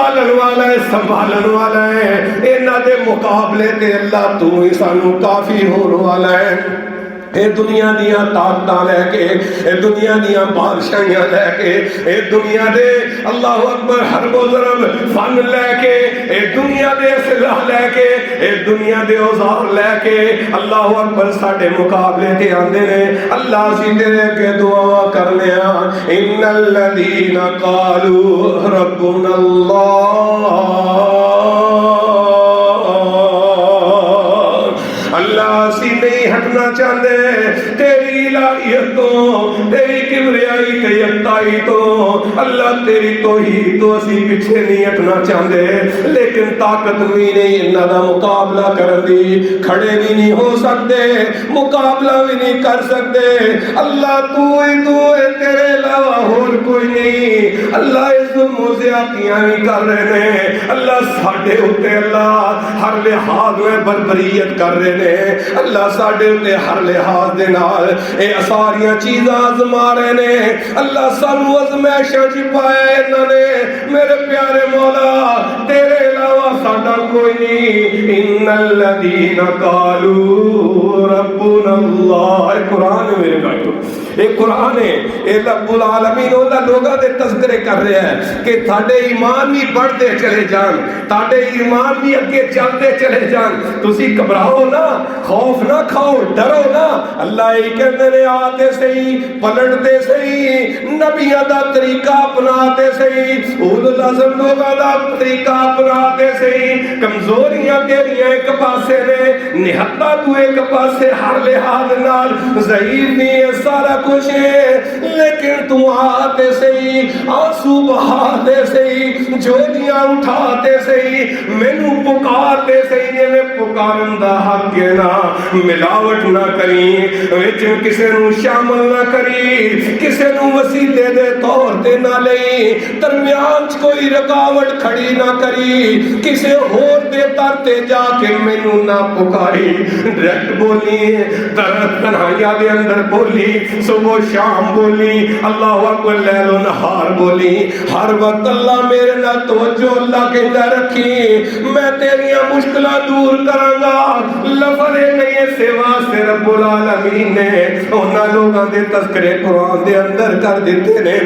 پالن والا ہے سنبھالن والا ہے انہاں دے مقابلے تے اللہ تو ہی سانو کافی ہون والا ہے اے دنیا دیاں طاقتاں لے کے اے دنیا دیاں بادشاہیاں لے کے اے دنیا دے اللہ اکبر حرب و ضرب فن لے کے اے دنیا دے اسلحہ لے کے اے دنیا دے اوزار لے کے اللہ اکبر ساڈے مقابلے تے آندے نے اللہ سی تیرے اگے دعا کرنے ان الذین قالوا ربنا اللہ سی نہیں ہٹنا چاہتے تیری الہیت تو تیری کبریائی تے یکتائی تو اللہ تیری توحید تو اسی پیچھے نہیں ہٹنا چاہتے لیکن طاقت بھی نہیں انہاں دا مقابلہ کرن دی کھڑے بھی نہیں ہو سکتے مقابلہ بھی نہیں کر سکتے اللہ تو ہے تیرے علاوہ اور کوئی نہیں اللہ اس ظلم و زیادتیاں نہیں کر رہے ہیں اللہ ساڈے اوتے اللہ ہر لحاظ میں بربریت کر رہے ہیں اللہ ساڈے اوتے ہر لحاظ دے نال اے ساریاں چیزاں آزما رہے ہیں اللہ سانو ازمائشاں چ پایا انہاں نے میرے پیارے مولا تیرے علاوہ ساڈا کوئی نہیں ان الذین قالوا ربنا اللہ اے قرآن میرے بھائیو اے قرآن ہے اے رب العالمین اللہ لوگاں دے تذکرے کر رہے ہیں کہ تھاڈے ایمان بھی بڑھتے چلے جان تھاڈے ایمان بھی اگے چلتے چلے جان تسی گھبراؤ نہ خوف نہ کھاؤ ڈرو نہ اللہ ہی کہندے نے آتے صحیح پلٹتے صحیح نبیاں دا طریقہ اپناتے صحیح اولو العزم لوگاں دا طریقہ اپناتے صحیح کمزوریاں تیریاں ایک پاسے نے نہتا تو ایک پاسے ہر لحاظ نال ضعیف نہیں ہے سارا کچھ ہے لیکن تو آتے صحیح آنسو بہاتے صحیح جولیاں اٹھاتے صحیح مینوں پکارتے صحیح میں پکارن دا حق ہے نا ملاوٹ نہ کری وچ کسے نو شامل نہ کری کسے نو وسیلے دے طور تے نہ لئی درمیان کوئی رکاوٹ کھڑی نہ کری کسے ہور دے در تے جا کے مینوں نہ پکاری ڈائریکٹ بولی تنہائیاں دے اندر بولی صبح شام بولی اللہ اکبر لیل و نہار بولی ہر وقت اللہ میرے نال توجہ اللہ کہندا رکھی میں تیریاں مشکلاں دور کراں گا لفظ نہیں سوا سے رب العالمین نے انہاں لوگاں دے تذکرے قرآن دے اندر کر دیتے نے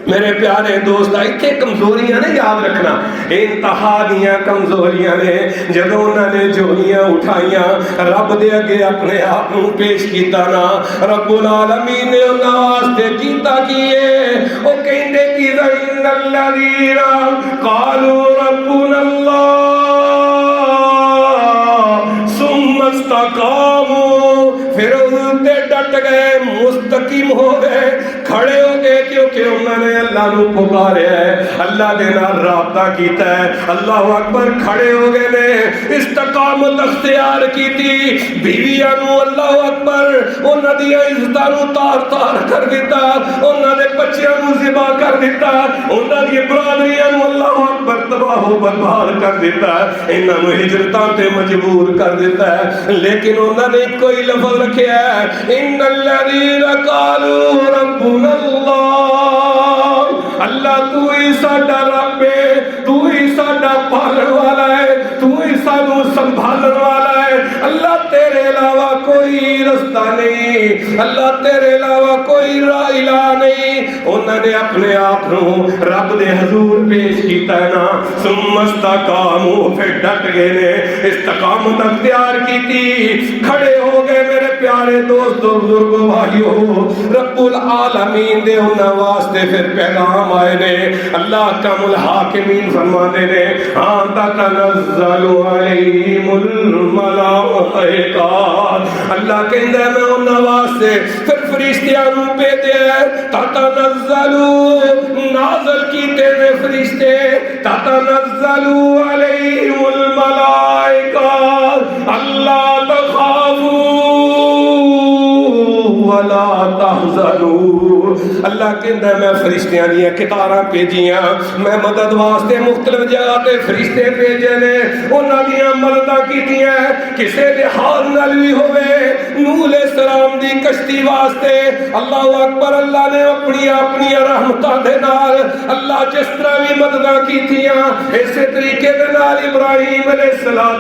میرے پیارے دوست ایتھے کمزوریاں نے یاد رکھنا انتہا دیاں کمزوریاں نے جدوں انہاں نے جولیاں اٹھائیاں رب دے اگے اپنے آپ کو پیش کیتا نا رب العالمین نے انہاں واسطے کیتا کیے او کہندے کہ ان الذین قالوا ربنا اللہ ثم استقاموا پھر تے ڈٹ گئے مستقیم ہو گئے کھڑے ہو گئے کیونکہ انہوں نے اللہ نو پکاریا ہے اللہ دے نال رابطہ کیتا ہے اللہ اکبر کھڑے ہو گئے نے استقامت اختیار کیتی بیویاں نو اللہ اکبر انہاں دی عزتاں نو تار تار کر دیتا انہاں دے بچیاں نو ذبح کر دیتا انہاں دی برادریاں نو اللہ اکبر تباہ و برباد کر دیتا انہاں نو ہجرتاں تے مجبور کر دیتا ہے لیکن انہوں نے کوئی لفظ رکھیا ہے ان الذین قالوا ربنا اللہ اللہ تو ہی ساڈا رب ہے تو ہی ساڈا پالن والا ہے تو ہی سانو سنبھالن والا ہے اللہ تیرے علاوہ کوئی رستہ نہیں اللہ تیرے علاوہ کوئی راہ الہ نہیں انہوں نے اپنے آپ نو رب دے حضور پیش کیتا ہے نا ثم استقاموا پھر ڈٹ گئے نے استقامت اختیار کیتی کھڑے ہو گئے میرے پیارے دوستو بزرگو بھائیو رب العالمین دے انہاں واسطے پھر پیغام آئے نے اللہ کم الحاکمین فرماتے نے آنتا تنزل علیہم الملائکہ اللہ کہندہ ہے میں انہاں واسطے پھر فرشتیاں نو پہ دے تتنزلو نازل کیتے نے فرشتے تتنزلو علیہم الملائکہ اللہ تخافوا ولا تحزنوا اللہ کہندا میں فرشتیاں دیاں قطاراں بھیجیاں، میں مدد واسطے مختلف جگہ تے فرشتے بھیجے نے، انہاں دیاں مدداں کیتیاں، کسے دے حال نال وی ہوے نوح علیہ السلام دی کشتی واسطے اللہ اکبر، اللہ نے اپنی رحمتاں دے نال اللہ جس طرح بھی مدداں کیتیاں، اسی طریقے دے نال ابراہیم علیہ السلام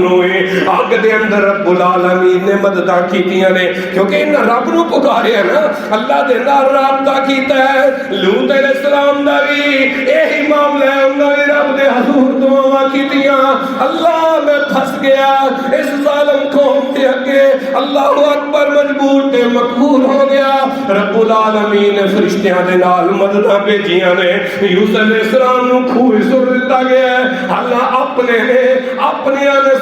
نو اگ دے اندر رب العالمین نے مدداں کیتیاں نے، کیونکہ انہاں رب نو پکاریا نا، اللہ دے نال رابطہ کیتا ہے۔ لوط علیہ السلام دا بھی یہی معاملہ ہے، انہاں بھی رب دے حضور دعاواں کیتیاں، اللہ میں پھنس گیا اس ظالم قوم کے اگے، اللہ اکبر، مجبور تے مقبول ہو گیا۔ رب العالمین نے فرشتیاں دے نال مدداں بھیجیاں نے، یوسف علیہ السلام نو کھوہ سٹ دتا گیا ہے، اللہ اپنے نے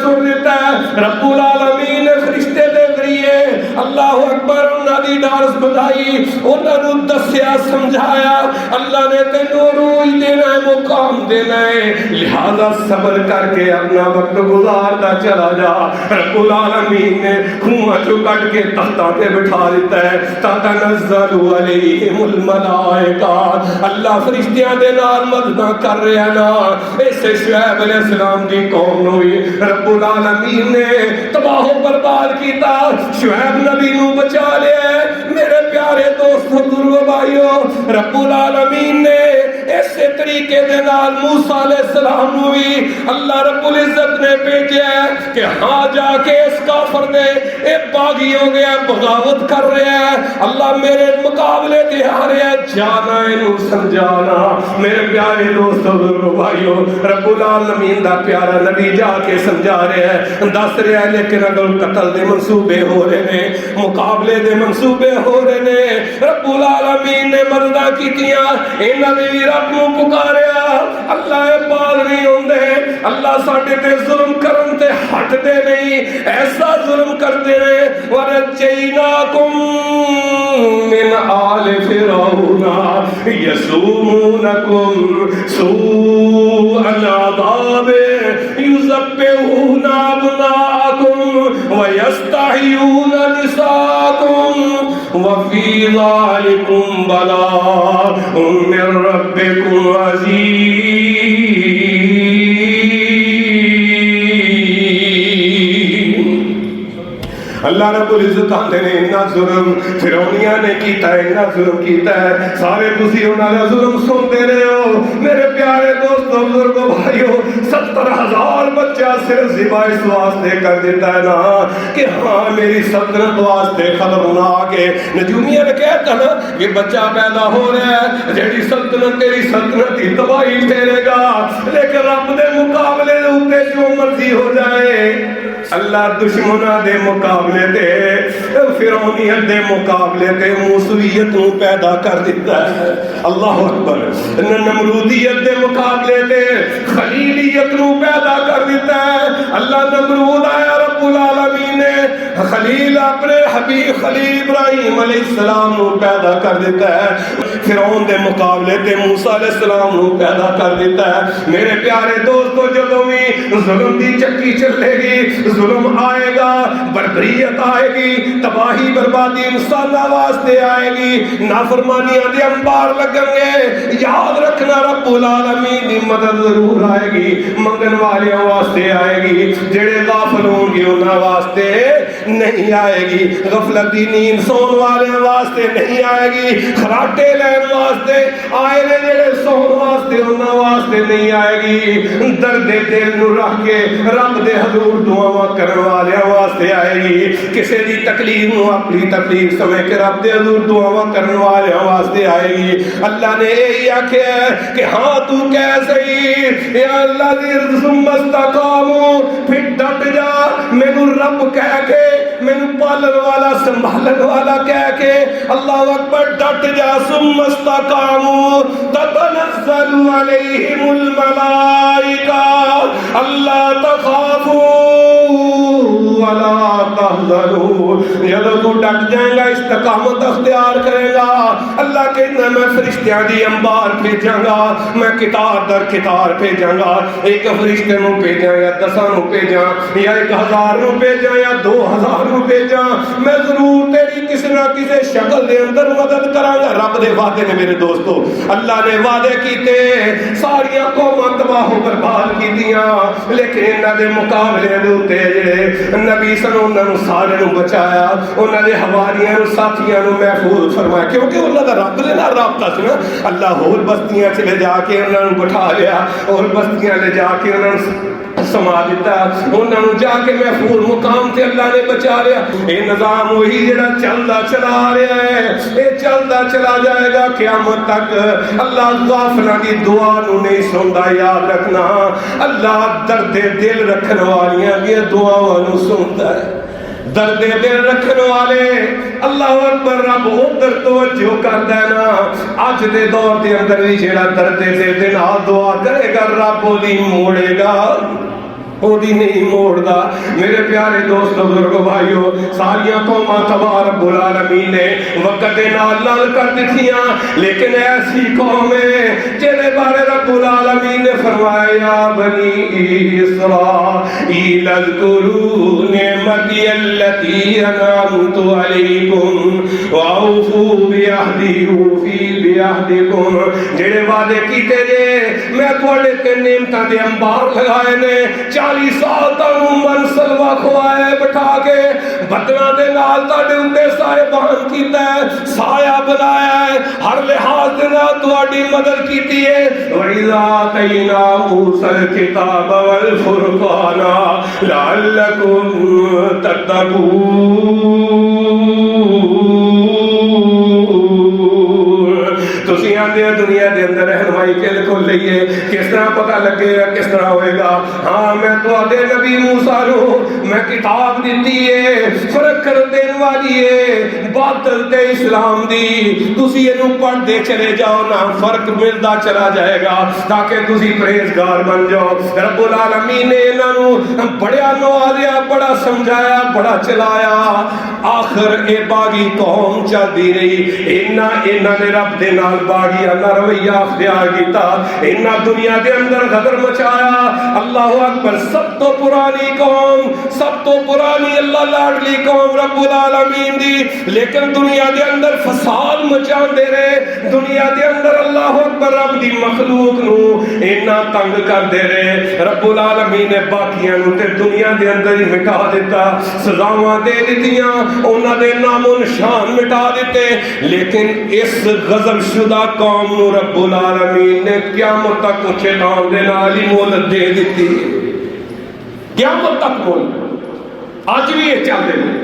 سٹ دیتا ہے، رب العالمین نے فرشتے دے ذریعے اللہ اکبر انہاں دی ڈارس بدائی، انہاں نو دسیا سمجھایا، اللہ نے تینوں روز دینا ہے، مقام دینا ہے، لہذا صبر کر کے اپنا وقت گزارتا چلا جا۔ رب العالمین نے کھوہ چو کٹ کے تختہ پہ بٹھا دیتا ہے، تتنزل علیہم الملائکہ، اللہ فرشتیاں دے نال مدداں کر رہا نا، ایسے شعیب علیہ السلام دی قوم نوئی رب العالمین نے تباہ و برباد کیتا، شعیب نبی نو بچا لیا ہے۔ میرے پیارے دوست بزرگو بھائیو، رب العالمین نے ایسے طریقے دے نال موسیٰ علیہ السلام نوئی اللہ رب العزت نے بھیجا ہے کہ ہاں جا کے اس کافر دے اے باغی ہو گیا، بغاوت کر رہا ہے، اللہ میرے مقابلے دے آ رہا ہے، جانا انہوں سمجھانا۔ میرے پیارے دوست بزرگو بھائیو، رب العالمین دا پیارا نبی جا کے سمجھا رہا ہے، دس رہا ہے، لیکن اگر قتل دے منصوبے ہو رہے ہیں، مقابلے دے منصوبے ہو رہے ہیں، رب العالمین نے مدداں کیتیاں، انہاں نے بھی رب نو پکاریا، اللہ باز نہیں ہوندے، اللہ ساڈے تے ظلم کرن تے ہٹ دے نہیں، ایسا ظلم کرتے ہیں، وَنَجَّيْنَاكُمْ مِنْ آلِ فِرْعَوْنَ يَسُومُونَكُمْ سُوءَ الْعَذَابِ يُذَبِّحُونَ أَبْنَاءَكُمْ وَيَسْتَحْيُونَ نِسَاءَكُمْ وَفِي ذَلِكُمْ بَلَاءٌ مِّن رَّبِّكُمْ عَظِيمٌ۔ اللہ رب العزت آندے نے انہا ظلم فرعونیاں نے کیتا ہے، انہا ظلم کیتا ہے، سارے تسی انہاں نے ظلم سنتے رہے ہو۔ میرے پیارے دوستو بزرگو بھائیو، 70,000 بچہ صرف ذبح اس واسطے کر دیتا ہے نا کہ ہاں میری سلطنت واسطے ختم نہ آگے۔ نجومیہ نے کہتا نا کہ بچہ پیدا ہو رہا ہے، جیڑی سلطنت تیری سلطنت ہی تباہی پھیرے گا، لیکن رب دے مقابلے دے اوپر جو مرضی ہو جائے، اللہ دشمنہ دے مقابلے تے فرعونیت دے مقابلے تے موسویت نو پیدا کر دیتا ہے۔ اللہ اکبر، نمرودیت دے مقابلے تے خلیلیت نو پیدا کر دیتا ہے۔ اللہ نمرود آیا، رب العالمین نے خلیل اپنے حبیب خلیل ابراہیم علیہ السلام نو پیدا کر دیتا ہے، فرعون دے مقابلے تے موسیٰ علیہ السلام نو پیدا کر دیتا ہے۔ میرے پیارے دوستو، جدوں بھی ظلم دی چکی چلے گی، ظلم آئے گا، بربریت آئے گی، تباہی بربادی انسانہ واسطے آئے گی، نافرمانیاں دے انبار لگن گے، یاد رکھنا رب العالمین دی مدد ضرور آئے گی، منگن والیاں واسطے آئے گی، جڑے غافل ہوں گے انہاں واسطے نہیں آئے گی، غفلت دی نیند سون والیاں واسطے نہیں آئے گی، خراٹے لین واسطے آئے نے جڑے سون واسطے انہاں واسطے نہیں آئے گی، درد دل نو رکھ کے رب دے حضور دعاواں کرن والیاں واسطے آئے گی، کسے دی تکلیف نو اپنی تکلیف سمجھ کے رب دے حضور دعاواں کرن والیاں واسطے آئے گی۔ اللہ نے یہی آکھیا ہے کہ ہاں تو کہہ صحیح، یا اللہ دی ثم استقاموا، پھر ڈٹ جا، مینوں رب کہہ کے، مینوں پالن والا سنبھالن والا کہہ کے، اللہ اکبر، ڈٹ جا، ثم استقاموا تتنزل علیہم الملائکہ اللہ تخافوا ولا تحزنوا، جب تو ڈٹ جائے گا استقامت اختیار کرے گا، اللہ کہنا میں فرشتیاں دی انبار بھیجاں گا، میں کتار در کتار بھیجاں گا، ایک فرشتے نو بھیجاں یا 10 نو بھیجاں یا 1000 نو بھیجاں یا 2000 نو بھیجاں، میں ضرور تیری کسی نہ کسی شکل دے اندر مدد کراں گا۔ رب دے وعدے نے میرے دوستو، اللہ نے وعدے کیتے، ساریاں قوماں تباہ و برباد کیتیاں، لیکن انہاں دے مقابلے دے اوتے جڑے نبی سن انہاں نو سارے نو بچایا، انہاں دے حواریاں نو ساتھیاں نو محفوظ فرمایا، کیونکہ انہاں دا رب دے نال رابطہ سی نا۔ اللہ ہور بستیاں چ لے جا کے انہاں نو بٹھا لیا، اور بستیاں لے جا کے انہاں نو سما دیتا، انہاں نو جا کے محفوظ مقام تے اللہ نے بچا لیا۔ اے نظام وہی جڑا چلدا چلا رہا ہے، اے چلدا چلا جائے گا قیامت تک۔ اللہ غافلاں دی دعا نو نہیں سندا، یاد رکھنا، اللہ درد دل رکھن والیاں دی دعاواں نو سندا ہے۔ درد دل رکھن والے اللہ اکبر رب ادھر توجہ کردا ہے نا۔ اج دے دور دے اندر بھی جیڑا درد دل دے نال دعا کرے گا رب اودی موڑے گا، اودی نہیں موڑدا۔ میرے پیارے دوستو بزرگو بھائیو، ساریاں قوماں تباہ رب العالمین نے وقت دے نال لال کر دتیاں، لیکن ایسی قوم ہے جہدے بارے رب العالمین نے فرمایا یا بنی اسرائیل اذکروا نعمتی التی انعمت علیکم واوفوا بعہدی اوفی بعہدکم، جڑے وعدے کیتے جے میں تواڈے تے نعمتاں دے انبار لگائے نے، 40 سال تک من سلوا کھوائے بٹھا کے، بدنا دے نال تاڈے اندے صاحبان کیتا ہے، سایہ بنایا ہے، ہر لحاظ دے نال تواڈی مدد کیتی ہے۔ وَإِذَا آتَيْنَا مُوسَى الْكِتَابَ وَالْفُرْقَانَ لَعَلَّكُمْ تَتَّقُونَ۔ تسی آندے دنیا دے اندر رہنمائی کل کھول لئیے، کس طرح پتہ لگے گا، کس طرح ہوئے گا؟ ہاں میں تو آدھے نبی موسیٰ نو میں کتاب دیتی ہے، فرق کر دین والی ہے باطل تے اسلام دی، تسی انو پڑھ دے چلے جاؤ نا، فرق ملدا چلا جائے گا تاکہ تسی پرہیزگار بن جاؤ۔ رب العالمین نے انہوں بڑا نوازیا، بڑا سمجھایا، بڑا چلایا، آخر اے باغی قوم چل دی رہی، انہاں نے رب دے نال باغیانہ رویہ اختیار کیتا، انہاں دنیا دے اندر غدر مچایا۔ اللہ اکبر، سب تو پرانی قوم، سب تو پرانی اللہ لاڈلی قوم رب العالمین دی، لیکن دنیا دے اندر فساد مچان دے رہے، دنیا دے اندر اللہ اکبر رب دی مخلوق نو اینا تنگ کر دے رہے۔ رب العالمین نے باقیاں نو تے دنیا دے اندر ہی مٹا دیتا، سزاواں دے دیتیاں، انہاں دے نام و نشان مٹا دیتے، لیکن اس غضب شدہ قوم نو رب العالمین نے قیامت تک شیطان دے نال ہی مہلت دے دیتی، قیامت تک مہلت۔ آج بھی یہ چل رہے ہیں،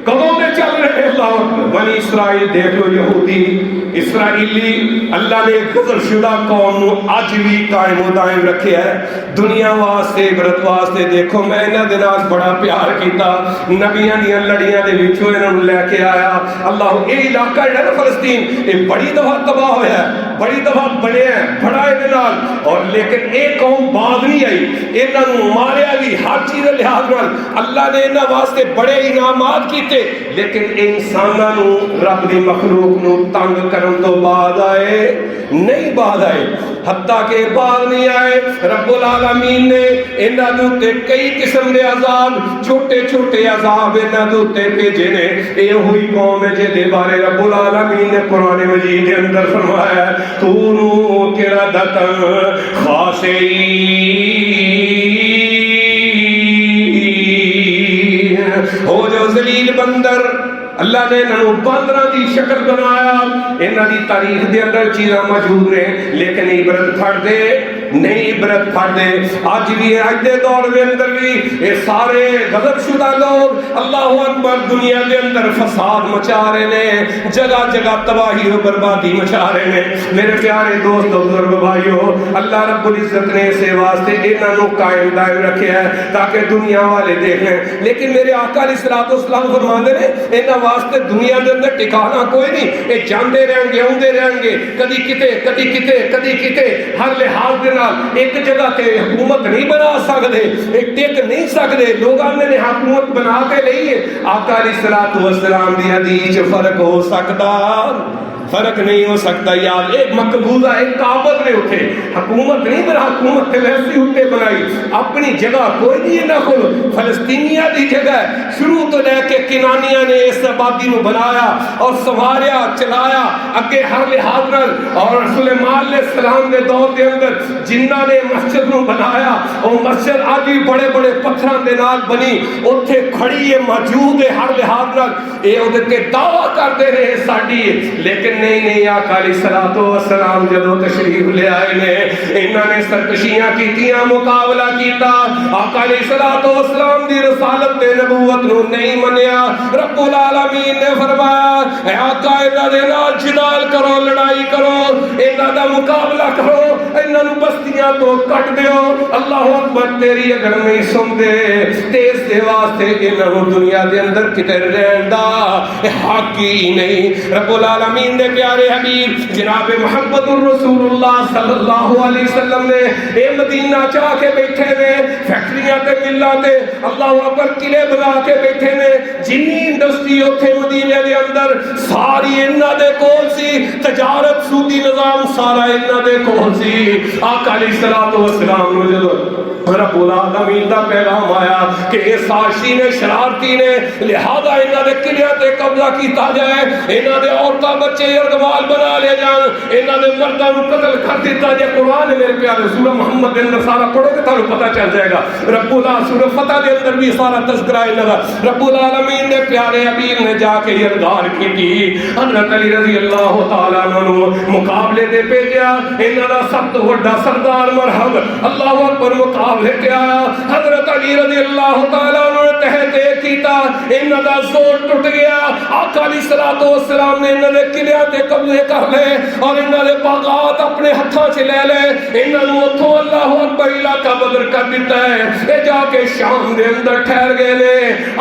کدوں میں چل رہے ہیں؟ اللہ اکبر۔ بنی اسرائیل دیکھ لو، یہودی اسرائیلی، اللہ نے غضب شدہ قوم نو آج بھی قائم و دائم رکھے ہے، دنیا واسطے عبرت واسطے۔ دیکھو میں انہاں دے نال بڑا پیار کیتا، نبیاں دیاں لڑیاں دے وچوں انہاں نوں لے کے آیا۔ اللہ اے علاقہ جڑا فلسطین اے بڑی دفعہ تباہ ہویا ہے، بڑی دفعہ بڑے ہیں، بڑا اے نال، اور لیکن اے قوم باز نہیں آئی، انہاں نوں ماریا بھی ہر چیز لحاظ نال۔ اللہ نے انہاں واسطے بڑے انعامات کیتے، لیکن انساناں نوں رب دی مخلوق نوں تنگ کرن تو بعد آئے نہیں، بعد آئے، حتیٰ کہ بعد نہیں آئے۔ رب العالمین نے انہاں دے کئی قسم دے عذاب، چھوٹے چھوٹے عذاب انہاں دے بھیجے نے۔ اے ہوئی قوم ہے جے بارے رب العالمین نے قرآن مجید دے اندر فرمایا ہے کونوا قردۃ خاسئین، ہو جو ذلیل بندر۔ اللہ نے انہوں باندراں دی شکل بنایا، انہاں دی تاریخ دے اندر چیزاں موجود نے، لیکن عبرت پھڑ دے نہیں، عبرت پھڑ دے۔ آج بھی آج دے دور میں اندر بھی یہ سارے غضب شدہ لوگ اللہ اکبر دنیا دے اندر فساد مچا رہے نے، جگہ جگہ تباہی و بربادی مچا رہے نے۔ میرے پیارے دوستو بزرگ بھائیو، اللہ رب العزت نے اسے واسطے انہاں نوں قائم دائم رکھے ہے تاکہ دنیا والے دیکھیں، لیکن میرے آقا علیہ الصلوۃ والسلام فرماندے نے انہاں واسطے دنیا دے اندر ٹھکانا کوئی نہیں، یہ جاندے رہیں گے، اوندے رہیں گے، کدی کتے کدی کتے کدی کتے، ہر لحاظ دے نال ایک جگہ تے حکومت نہیں بنا سکتے، ایک ٹک نہیں سکتے، لوگوں نے حکومت بنا کے لئیے۔ آقا علیہ الصلوۃ والسلام دی حدیث فرق ہو سکتا، فرق نہیں ہو سکتا یار۔ ایک مقبوضہ ایک قابض نے اٹھے حکومت نہیں بنا، حکومت تے ویسی اٹھے بنائی اپنی جگہ کوئی نہیں نہ کھلو، فلسطینیہ دی جگہ شروع تو لے کے کنانیہ نے اس آبادی نو بنایا اور سنواریا چلایا اگے ہر لحاظ نال، اور سلیمان علیہ السلام دے دور دے اندر جنہاں نے مسجد نو بنایا اور مسجد آج بھی بڑے بڑے پتھراں دے نال بنی اوتھے کھڑی ہے موجود ہے ہر لحاظ نال، اے اودے تے دعویٰ کردے رہے ساڈی، لیکن نہیں آقا علیہ الصلوۃ والسلام جدوں تشریف لے آئے نے انہاں نے سرکشیاں کیتیاں، مقابلہ کیتا، آقا علیہ الصلوۃ والسلام دی رسالت تے نبوت نو نہیں منیا۔ رب العالمین نے فرمایا اے آقا انہاں دے نال جدال کرو، لڑائی کرو، انہاں دا مقابلہ کرو، انہاں نو بستیاں تو کٹ دیو۔ اللہ اکبر، تیری اگر نہیں سن دے تے اس دے واسطے انہاں نو دنیا دے اندر کتے رہن دا حق ہی نہیں۔ رب العالمین نے پیارے حبیب جناب محمد الرسول اللہ صلی اللہ علیہ وسلم نے اے مدینہ چاہ کے بیٹھے نے، فیکٹریاں تے ملاں تے اللہ اکبر قلعے بنا کے بیٹھے نے، جنی انڈسٹری اوتھے مدینے دے اندر ساری انہاں دے کول سی، تجارت سودی نظام سارا انہاں دے کول سی۔ آقا علیہ الصلوۃ والسلام نے جدوں رب العالمین دا پیغام آیا کہ اس سازشی نے، شرارتی نے، لہذا انہاں دے قلعے تے قبضہ کیتا جائے، انہاں دے عورتاں بچے یرغمال بنا لے جان، انہاں دے مرداں نو قتل کر دیتا جائے۔ قرآن میرے پیارے سورہ محمد دے اندر سارا پڑھو گے تانوں پتہ چل جائے گا۔ رب العالمین سورہ فتح دے اندر بھی سارا تذکرہ انہاں دا۔ رب العالمین نے پیارے حبیب نے جا کے یلغار کی، حضرت علی رضی اللہ تعالیٰ عنہ نو مقابلے دے بھیجیا، انہاں دا سب تو بڑا سردار مرحب اللہ اکبر مقابلے کے آیا، حضرت علی رضی اللہ تعالیٰ عنہ نے تحت کیتا، انہاں دا زور ٹوٹ گیا۔ آقا علیہ الصلوۃ والسلام نے انہاں دے قلعے تے قبضے کر لے اور انہاں دے باغات اپنے ہتھاں چ لے لے، انہاں نو اتھوں اللہ اکبر علاقہ بدر کر دیتا ہے، اے جا کے شام دے اندر ٹھہر گئے نے۔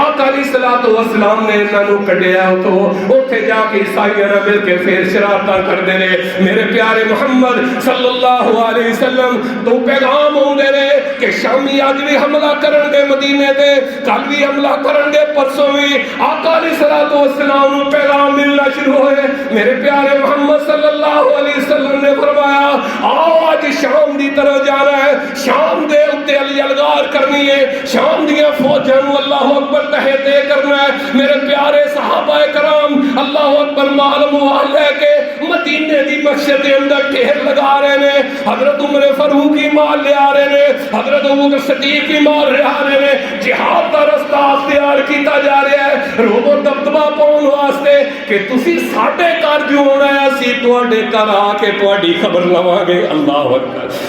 آقا علیہ الصلوۃ والسلام نے انہاں نو کڈیا اتھوں، اوتھے جا کے عیسائیاں نال مل کے پھر شرارتاں کردے نے۔ میرے پیارے محمد صلی اللہ علیہ وسلم تو پیغام ہوندے نے کہ شامی اج بھی حملہ کرن گے مدینے تے، کل بھی حملہ کرن گے، پرسوں بھی۔ آقا علیہ الصلوۃ والسلام نو پیغام ملنا شروع ہوئے۔ میرے پیارے محمد صلی اللہ علیہ وسلم نے فرمایا آؤ آج شام دی طرف جانا ہے، شام دے اتے علی یلغار کرنی ہے، شام دیاں فوجاں نو اللہ اکبر تحت کرنا ہے۔ میرے پیارے صحابہ کرام اللہ اکبر مال موال لے کے مدینے دی مسجد دے اندر ڈھیر لگا رہے نے، حضرت عمر فاروقی مال لے آ رہے نے، حضرت ابوبکر صدیق کی مال لے آ رہے نے، جہاد دا رستہ اختیار کیتا جا رہا ہے روب و دبدبا پاؤن واسطے کہ تسی ساڈے گھر جو ہونا ہے اسی تواڈے گھر آ کے تواڈی خبر لواں گے۔ اللہ اکبر۔